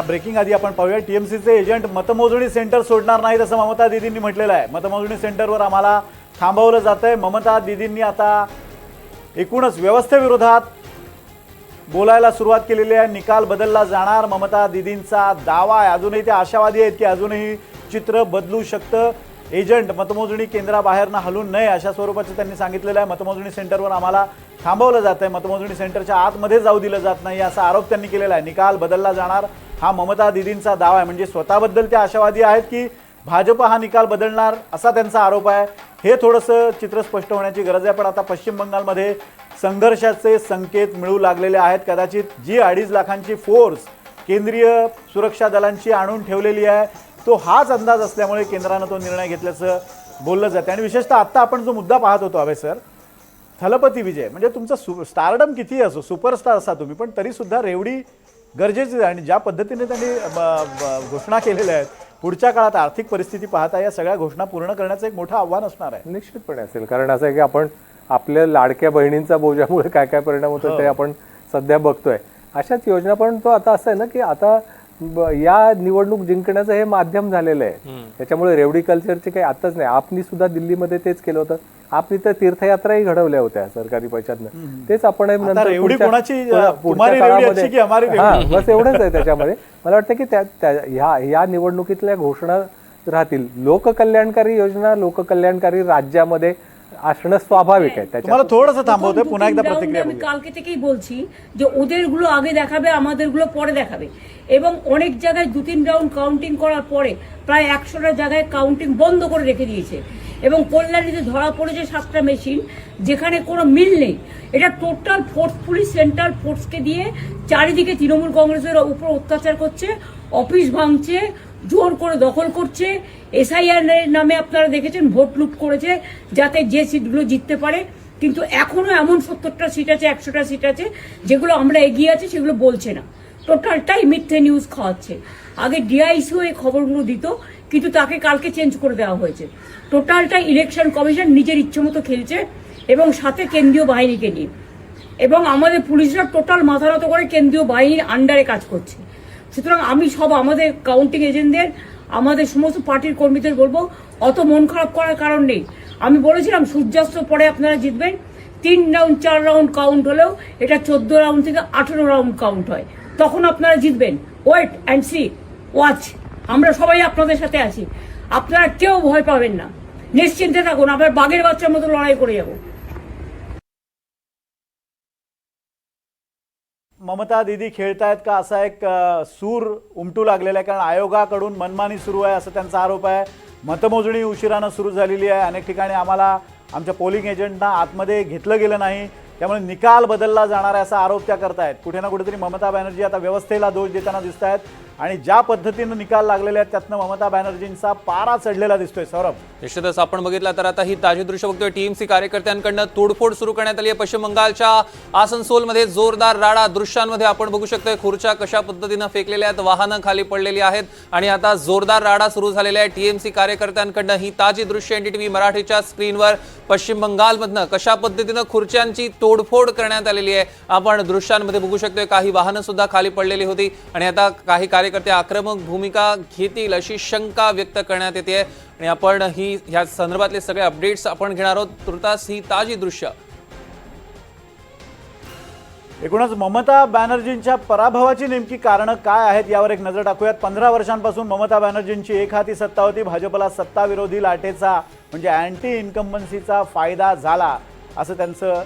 Breaking आधी आपण पाहूया. टीएमसीचे एजंट मतमोजणी सेंटर सोडणार नाहीत असं ममता दीदींनी म्हटलेलं आहे. मतमोजणी सेंटरवर आम्हाला थांबवलं जातंय. ममता दीदींनी आता एकूणच व्यवस्थेविरोधात बोलायला सुरुवात केलेली आहे. निकाल बदलला जाणार ममता दीदींचा दावा आहे. अजूनही ते आशावादी आहेत की अजूनही चित्र बदलू शकतं. एजंट मतमोजणी केंद्राबाहेरनं हलून नये अशा स्वरूपाचं त्यांनी सांगितलेलं आहे. मतमोजणी सेंटरवर आम्हाला थांबवलं जात आहे. मतमोजणी सेंटरच्या आतमध्ये जाऊ दिलं जात नाही असा आरोप त्यांनी केलेला आहे. निकाल बदलला जाणार हा ममता दीदींचा दावा आहे. म्हणजे स्वतःबद्दल त्या आशावादी आहेत की भाजप हा निकाल बदलणार असा त्यांचा आरोप आहे. हे थोडंसं चित्र स्पष्ट होण्याची गरज आहे. पण आता पश्चिम बंगालमध्ये संघर्षाचे संकेत मिळू लागलेले आहेत. कदाचित जी 2.5 लाखांची फोर्स केंद्रीय सुरक्षा दलांची आणून ठेवलेली आहे तो हाच अंदाज असल्यामुळे केंद्रानं तो निर्णय घेतल्याचं बोललं जातं. आणि विशेषतः आत्ता आपण जो मुद्दा पाहत होतो अभय सर, थलपती विजय म्हणजे तुमचा स्टारडम कितीही असो, सुपरस्टार असा तुम्ही, पण तरीसुद्धा रेवडी गरजेची आहे. आणि ज्या पद्धतीने त्यांनी घोषणा केलेल्या आहेत पुढच्या काळात आर्थिक परिस्थिती पाहता या सगळ्या घोषणा पूर्ण करण्याचं एक मोठं आव्हान असणार आहे. निश्चितपणे असेल. कारण असं आहे की आपण आपल्या लाडक्या बहिणींचा बोजामुळे काय काय परिणाम होतो ते आपण सध्या बघतोय. अशाच योजना. पण तो आता असं आहे ना की आता या निवडणूक जिंकण्याचं हे माध्यम झालेलं आहे. त्याच्यामुळे रेवडी कल्चरचे काही आताच नाही. आपनी सुद्धा दिल्लीमध्ये तेच केलं होतं. आपली तर तीर्थयात्राही घडवल्या होत्या सरकारी पैशातनं. तेच आपण बस एवढंच आहे त्याच्यामध्ये. मला वाटतं की ह्या निवडणुकीतल्या घोषणा राहतील. लोककल्याणकारी योजना लोककल्याणकारी राज्यामध्ये আসনা স্বাভাবিক है। तुम्हाला थोडंसं थांबवते पुन्हा एकदा प्रतिक्रिया আমি কালকে থেকেই বলছি যে ওদেরগুলো আগে দেখাবে আমাদেরগুলো পরে দেখাবে এবং অনেক জায়গায় 2-3 রাউন্ড কাউন্টিং করার পরে প্রায় 100টা জায়গায় কাউন্টিং বন্ধ করে রেখে দিয়েছে এবং কল্যাণীতে ধরা পড়েছে 7টা মেশিন যেখানে কোনো মিল নেই। এটা টোটাল ফোর্স পুলিশ সেন্ট্রাল ফোর্সকে দিয়ে চারিদিকে তৃণমূল কংগ্রেসের উপর অত্যাচার করছে, অফিস ভাঙছে, জোর করে দখল করছে। এসআইআর নামে আপনারা দেখেছেন ভোট লুট করেছে যাতে যে সিটগুলো জিততে পারে। কিন্তু এখনো এমন 70টা সিট আছে 100টা সিট আছে যেগুলো আমরা এগিয়ে আছি সেগুলো বলছে না, টোটালটাই মিথ্যে নিউজ খাওয়াচ্ছে। আগে ডিআইসিও এই খবরগুলো দিত কিন্তু তাকে কালকে চেঞ্জ করে দেওয়া হয়েছে। টোটালটা ইলেকশন কমিশন নিজের ইচ্ছে মতো খেলছে এবং সাথে কেন্দ্রীয় বাহিনীকে নিয়ে, এবং আমাদের পুলিশরা টোটাল মাথা নত করে কেন্দ্রীয় বাহিনীর আন্ডারে কাজ করছে। সুতরাং আমি সব আমাদের কাউন্টিং এজেন্টদের আমাদের সমস্ত পার্টির কর্মীদের বলবো অত মন খারাপ করার কারণ নেই। আমি বলেছিলাম সূর্যাস্তের পরে আপনারা জিতবেন। 3 রাউন্ড 4 রাউন্ড কাউন্ট হলেও এটা 14 রাউন্ড থেকে 18 রাউন্ড কাউন্ট হয়, তখন আপনারা জিতবেন। Wait and see, watch. আমরা সবাই আপনাদের সাথে আছি, আপনারা কেউ ভয় পাবেন না, নিশ্চিন্তে থাকুন। আবার বাঘের বাচ্চার মতো লড়াই করে যাবো। ममता दीदी खेळतायत का असा एक सूर उमटू लागलेला आहे. कारण आयोगाकडून मनमानी सुरू आहे असा त्यांचा आरोप आहे. मतमोजणी उशिरानं सुरू झालेली आहे. अनेक ठिकाणी आम्हाला आमच्या पोलिंग एजंटना आतमध्ये घेतलं गेलं नाही, त्यामुळे निकाल बदलला जाणार आहे असा आरोप त्या करतायत. कुठे ना कुठेतरी ममता बॅनर्जी आता व्यवस्थेला दोष देताना दिसत आहेत आणि ज्या पद्धतीनं निकाल लागलेले आहेत त्यातनं ममता बॅनर्जींचा पारा चढलेला दिसतोय. सौरभ, निश्चितच आपण बघितलं तर आता ही ताजी दृश्य बघतोय. टीएमसी कार्यकर्त्यांकडून तोडफोड सुरू करण्यात आली आहे. पश्चिम बंगालच्या आसनसोलमध्ये जोरदार राडा दृश्यांमध्ये आपण बघू शकतोय. खुर्च्या कशा पद्धतीनं फेकलेल्या आहेत, वाहनं खाली पडलेली आहेत आणि आता जोरदार राडा सुरू झालेला आहे टीएमसी कार्यकर्त्यांकडून. ही ताजी दृश्य एनडीटीव्ही मराठीच्या स्क्रीनवर पश्चिम बंगालमधनं कशा पद्धतीनं खुर्च्यांची तोडफोड करण्यात आलेली आहे आपण दृश्यांमध्ये बघू शकतोय. काही वाहनं सुद्धा खाली पडलेली होती आणि आता काही कार्यकर्ते आक्रमक भूमिका घेतील अशी शंका व्यक्त करण्यात येते आणि आपण ह्या संदर्भातले सगळे अपडेट्स आपण घेणार आहोत. तुर्तास ही ताजी दृश्य. एकूणच ममता बॅनर्जींच्या पराभवाची नेमकी कारणं काय आहेत यावर एक नजर टाकूयात. 15 वर्षांपासून ममता बॅनर्जींची एकहाती सत्ता होती. भाजपला सत्ता विरोधी लाटेचा म्हणजे अँटी इन्कम्बन्सीचा फायदा झाला असं त्यांचं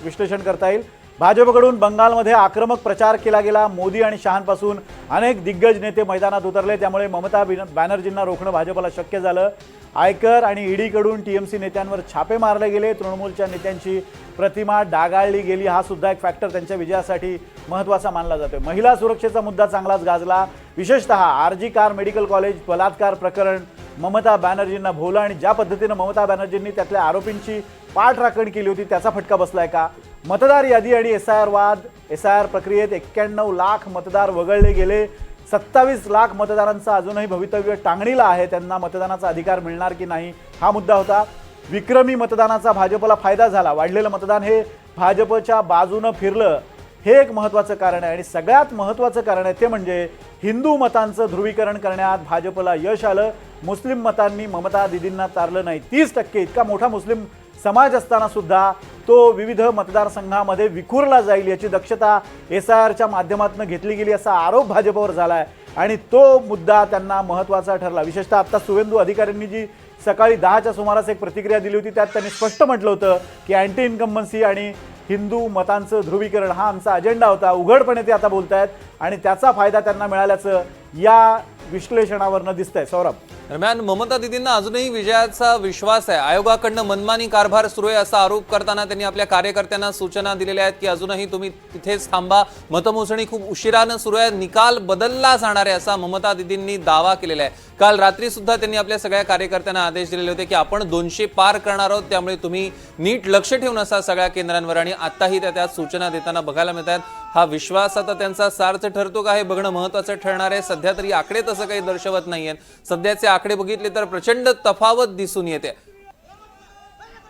विश्लेषण करता येईल. भाजपकडून बंगालमध्ये आक्रमक प्रचार केला गेला. मोदी आणि शहांपासून अनेक दिग्गज नेते मैदानात उतरले, त्यामुळे ममता बॅनर्जींना रोखणं भाजपला शक्य झालं. आयकर आणि ईडीकडून टीएमसी नेत्यांवर छापे मारले गेले. तृणमूलच्या नेत्यांची प्रतिमा डागाळली गेली. हा सुद्धा एक फॅक्टर त्यांच्या विजयासाठी महत्त्वाचा मानला जातोय. महिला सुरक्षेचा मुद्दा चांगलाच गाजला. विशेषतः आरजी कार मेडिकल कॉलेज बलात्कार प्रकरण ममता बॅनर्जींना भोवलं आणि ज्या पद्धतीनं ममता बॅनर्जींनी त्यातल्या आरोपींची पाठराखण केली होती त्याचा फटका बसलाय का? मतदार यादी आणि एसआयआर वाद. एसआयआर प्रक्रियेत 91 लाख मतदार वगळले गेले. 27 लाख मतदारांचं अजूनही भवितव्य टांगणीला आहे. त्यांना मतदानाचा अधिकार मिळणार की नाही हा मुद्दा होता. विक्रमी मतदानाचा भाजपला फायदा झाला. वाढलेलं मतदान हे भाजपच्या बाजूनं फिरलं हे एक महत्त्वाचं कारण आहे. आणि सगळ्यात महत्त्वाचं कारण आहे ते म्हणजे हिंदू मतांचं ध्रुवीकरण करण्यात भाजपला यश आलं. मुस्लिम मतांनी ममता दिदींना तारलं नाही. 30% इतका मोठा मुस्लिम समाज असताना सुद्धा तो विविध मतदारसंघामध्ये विखुरला जाईल याची दक्षता SIRच्या माध्यमातून घेतली गेली असा आरोप भाजपवर झाला आहे. आणि तो मुद्दा त्यांना महत्त्वाचा ठरला. विशेषतः आता सुवेंदू अधिकाऱ्यांनी जी सकाळी 10च्या सुमारास एक प्रतिक्रिया दिली होती त्यात त्यांनी स्पष्ट म्हटलं होतं की अँटी इन्कम्बन्सी आणि हिंदू मतांचं ध्रुवीकरण हा आमचा अजेंडा होता. उघडपणे ते आता बोलत आहेत आणि त्याचा फायदा त्यांना मिळाल्याचं या विश्लेषणावरनं दिसतंय. सौरभ, दरम्यान ममता दिदींना अजूनही विजयाचा विश्वास आहे. आयोगाकडनं मनमानी कारभार सुरू आहे असा आरोप करताना त्यांनी आपल्या कार्यकर्त्यांना सूचना दिलेल्या आहेत की अजूनही तुम्ही तिथेच थांबा. मतमोजणी खूप उशिरानं सुरू आहे, निकाल बदलला जाणार आहे असा ममता दिदींनी दावा केलेला आहे. काल रात्री सुद्धा त्यांनी आपल्या सगळ्या कार्यकर्त्यांना आदेश दिलेले होते की आपण 200 पार करणार आहोत, त्यामुळे तुम्ही नीट लक्ष ठेवून असा सगळ्या केंद्रांवर. आणि आताही त्या सूचना देताना बघायला मिळत आहेत. हा विश्वास आता त्यांचा सार्थ ठरतो का हे बघणं महत्त्वाचं ठरणार आहे. सध्या तरी आकडे तसं काही दर्शवत नाहीयेत. सध्याचे आकडे बघितले तर प्रचंड तफावत दिसून येते.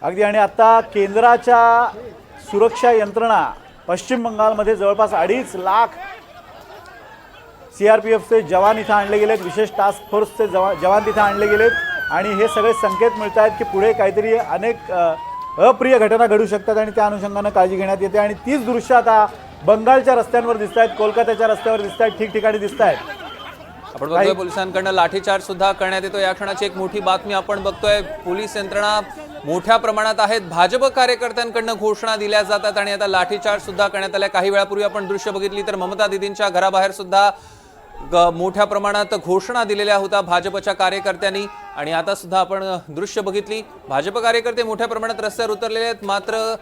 अगदी. आणि आता केंद्राच्या सुरक्षा यंत्रणा पश्चिम बंगालमध्ये जवळपास 2.5 लाख CRPFचे जवान इथं आणले गेलेत. विशेष टास्क फोर्सचे जवान तिथं आणले गेलेत. आणि हे सगळे संकेत मिळत आहेत की पुढे काहीतरी अनेक अप्रिय घटना घडू शकतात आणि त्या अनुषंगानं काळजी घेण्यात येते. आणि तीच दृश्य आता बंगालच्या रस्त्यांवर दिसत आहेत, कोलकात्याच्या रस्त्यावर दिसत आहेत, ठिकठिकाणी दिसत आहेत. आपण बघतोय पोलिसांकडनं लाठीचार्ज सुद्धा करण्यात येतो. या क्षणाची एक मोठी बातमी आपण बघतोय. पोलीस यंत्रणा मोठ्या प्रमाणात आहेत. भाजप कार्यकर्त्यांकडनं घोषणा दिल्या जातात आणि आता लाठीचार्ज सुद्धा करण्यात आल्या. काही वेळापूर्वी आपण दृश्य बघितली तर ममता दिदींच्या घराबाहेर सुद्धा मोठ्या प्रमाणात घोषणा दिलेल्या होत्या भाजपच्या कार्यकर्त्यांनी. आणि आता सुद्धा आपण दृश्य बघितली, भाजप कार्यकर्ते मोठ्या प्रमाणात रस्त्यावर उतरलेले आहेत. मात्र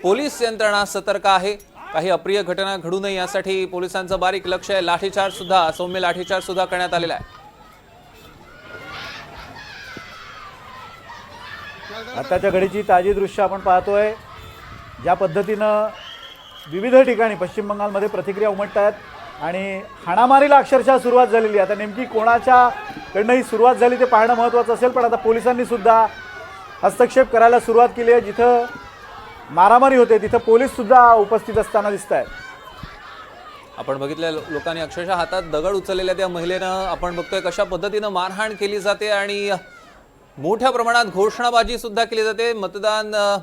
पोलीस यंत्रणा सतर्क आहे. काही अप्रिय घटना घडू नये यासाठी पोलिसांचं बारीक लक्ष आहे. लाठीचार्ज सुद्धा, सौम्य लाठीचार्ज सुद्धा करण्यात आलेला आहे. आताच्या घडीची ताजी दृश्य आपण पाहतोय. ज्या पद्धतीनं विविध ठिकाणी पश्चिम बंगालमध्ये प्रतिक्रिया उमटत आहेत आणि हाणामारीला अक्षरशः सुरुवात झालेली आहे. आता नेमकी कोणाच्याकडनं ही सुरुवात झाली ते पाहणं महत्त्वाचं असेल. पण आता पोलिसांनी सुद्धा हस्तक्षेप करायला सुरुवात केली आहे. जिथं मारामारी होते तिथं पोलीस सुद्धा उपस्थित असताना दिसत आहेत. आपण बघितल्या लोकांनी अक्षरशः हातात दगड उचललेल्या त्या महिलेनं आपण बघतोय कशा पद्धतीनं मारहाण केली जाते आणि मोठ्या प्रमाणात घोषणाबाजी सुद्धा केली जाते.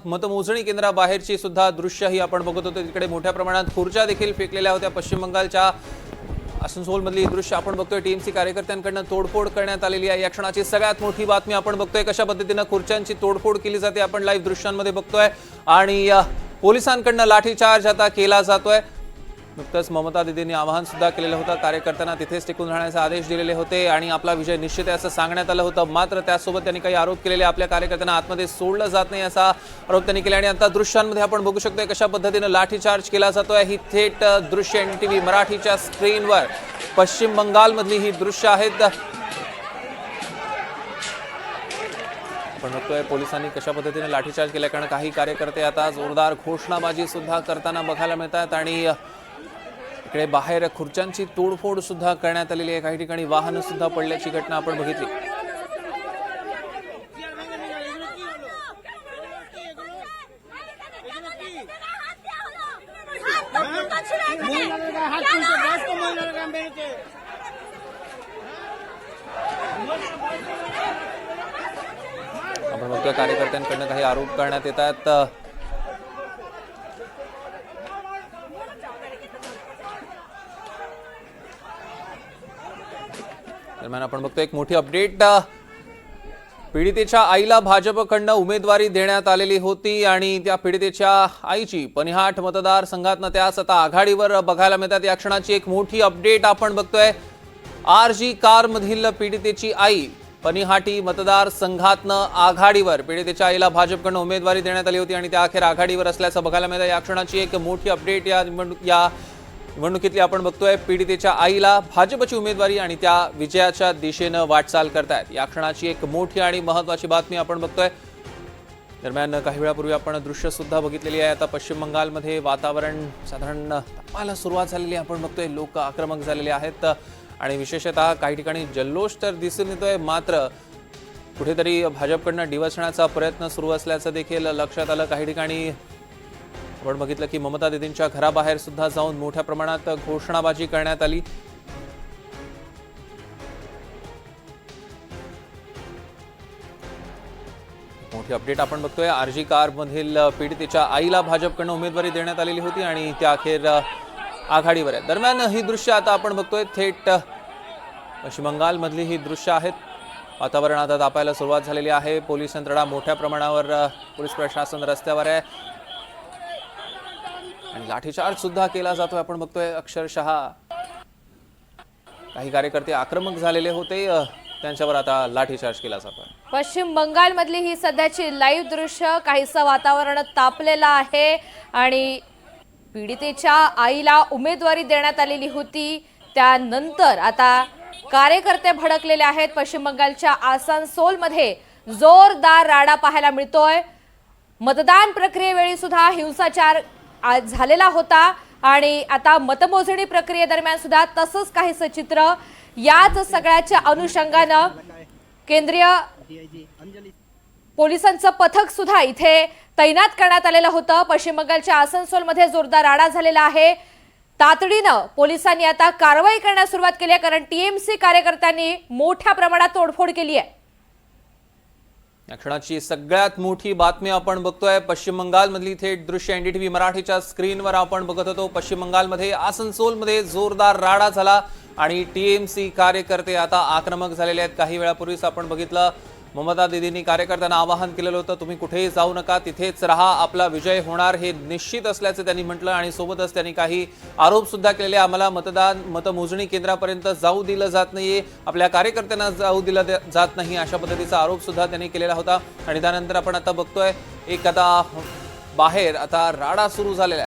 मतमोजणी केंद्राबाहेरची सुद्धा दृश्य ही आपण बघत होतो. तिकडे मोठ्या प्रमाणात खुर्च्या देखील फेकलेल्या होत्या. पश्चिम बंगालच्या आसनसोलमधली दृश्य आपण बघतोय. TMC कार्यकर्त्यांकडनं तोडफोड करण्यात आलेली आहे. या क्षणाची सगळ्यात मोठी बातमी आपण बघतोय कशा पद्धतीनं खुर्च्यांची तोडफोड केली जाते. आपण लाईव्ह दृश्यांमध्ये बघतोय आणि पोलिसांकडनं लाठीचार्ज आता केला जातोय. नुकतंच ममता दिदींनी आवाहन सुद्धा केलेलं होतं. कार्यकर्त्यांना तिथेच टिकून राहण्याचे आदेश दिलेले होते आणि आपला विजय निश्चित आहे असं सांगण्यात आलं होतं. मात्र त्यासोबत त्यांनी काही आरोप केलेले. आपल्या कार्यकर्त्यांना आतमध्ये सोडलं जात नाही असा आरोप त्यांनी केला. आणि आता दृश्यांमध्ये आपण बघू शकतोय कशा पद्धतीनं लाठीचार्ज केला जातोय. ही थेट दृश्य NTV मराठीच्या स्क्रीनवर पश्चिम बंगालमधली ही दृश्य आहेत. आपण बघतोय पोलिसांनी कशा पद्धतीने लाठीचार्ज केला. कारण काही कार्यकर्ते आता जोरदार घोषणाबाजी सुद्धा करताना बघायला मिळतात आणि इकडे बाहेर खुर्च्यांची तोडफोड सुद्धा करण्यात आलेली आहे. काही ठिकाणी वाहनं सुद्धा पडल्याची घटना आपण बघितली. आपण बघतोय कार्यकर्त्यांकडनं काही आरोप करण्यात येतात. दरम्यान आपण बघतोय एक मोठी अपडेट. पीडितेच्या आईला भाजपकडनं उमेदवारी देण्यात आलेली होती आणि त्या पीडितेच्या आईची पनिहाट मतदारसंघातनं त्यास आता आघाडीवर बघायला मिळतात. या क्षणाची एक मोठी अपडेट आपण बघतोय. RG कारमधील पीडितेची आई पनिहाटी मतदारसंघातनं आघाडीवर. पीडितेच्या आईला भाजपकडनं उमेदवारी देण्यात आली होती आणि त्या अखेर आघाडीवर असल्याचं बघायला मिळतं. या क्षणाची एक मोठी अपडेट या निवडणुकीतली आपण बघतोय. पीडितेच्या आईला भाजपची उमेदवारी आणि त्या विजयाच्या दिशेनं वाटचाल करतायत. या क्षणाची एक मोठी आणि महत्त्वाची बातमी आपण बघतोय. दरम्यान काही वेळापूर्वी आपण दृश्य सुद्धा बघितलेली आहे. आता पश्चिम बंगालमध्ये वातावरण साधारण तापायला सुरुवात झालेली आहे. आपण बघतोय लोक आक्रमक झालेले आहेत आणि विशेषतः काही ठिकाणी जल्लोष तर दिसून येतोय. मात्र कुठेतरी भाजपकडनं डिवचण्याचा प्रयत्न सुरू असल्याचं देखील लक्षात आलं. काही ठिकाणी आपण बघितलं की ममता दीदींच्या घराबाहेर सुद्धा जाऊन मोठ्या प्रमाणात घोषणाबाजी करण्यात आली। मोठी अपडेट आपण बघतोय। आरजी कार मधील पीडितेच्या आईला भाजपकडून उमेदवारी देण्यात आलेली होती आणि त्या अखेर आघाडीवर आहे। दरम्यान ही दृश्य आता आपण बघतोय थेट पश्चिम बंगाल मधली ही दृश्य आहेत। वातावरण आता तापायला सुरुवात झालेली आहे। पोलीस यंत्रणा मोठ्या प्रमाणावर, पोलीस प्रशासन रस्त्यावर आहे आणि लाठीचार्ज सुद्धा केला जातोय। आपण बघतोय अक्षरशः काही कार्यकर्ते आक्रमक झालेले होते, त्यांच्यावर आता लाठीचार्ज केला जातोय। पश्चिम बंगाल मधली ही सध्याची लाईव्ह दृश्य। काहीसं वातावरण तापलेलं आहे आणि पीडितेच्या आईला उमेदवारी देण्यात आलेली होती, त्यानंतर आता कार्यकर्ते भडकलेले आहेत। पश्चिम बंगालच्या आसनसोलमध्ये जोरदार राडा पाहायला मिळतोय। मतदान प्रक्रियेवेळी सुद्धा हिंसाचार झालेला होता आणि आता मतमोजणी प्रक्रियेदरम्यान सुद्धा तसंच काहीसं चित्र। याच सगळ्याच्या अनुषंगानं केंद्रीय पोलिसांचं पथक सुद्धा इथे तैनात करण्यात आलेलं होतं। पश्चिम बंगालच्या आसनसोलमध्ये जोरदार राडा झालेला आहे। तातडीनं पोलिसांनी आता कारवाई करण्यास सुरुवात केली आहे, कारण टीएमसी कार्यकर्त्यांनी मोठ्या प्रमाणात तोडफोड केली आहे। या क्षणाची सगळ्यात मोठी बातमी आपण बघतोय। पश्चिम बंगाल मधली थेट दृश्य एनडीटीव्ही मराठीच्या स्क्रीनवर आपण बघत होतो। पश्चिम बंगालमध्ये आसनसोलमध्ये जोरदार राडा झाला आणि टीएमसी कार्यकर्ते आता आक्रमक झालेले आहेत। काही वेळापूर्वीच आपण बघितलं ममता दीदींनी कार्यकर्त्यांना आवाहन केलेलं होतं, तुम्ही कुठेही जाऊ नका, तिथेच राहा, आपला विजय होणार हे निश्चित असल्याचं त्यांनी म्हटलं आणि सोबतच त्यांनी काही आरोप सुद्धा केलेले। आम्हाला मतमोजणी केंद्रापर्यंत जाऊ दिलं जात नाहीये, आपल्या कार्यकर्त्यांना जाऊ दिलं जात नाही, अशा पद्धतीचा आरोप सुद्धा त्यांनी केलेला होता। आणि त्यानंतर आपण आता बघतोय एक आता बाहेर आता राडा सुरू झालेला आहे।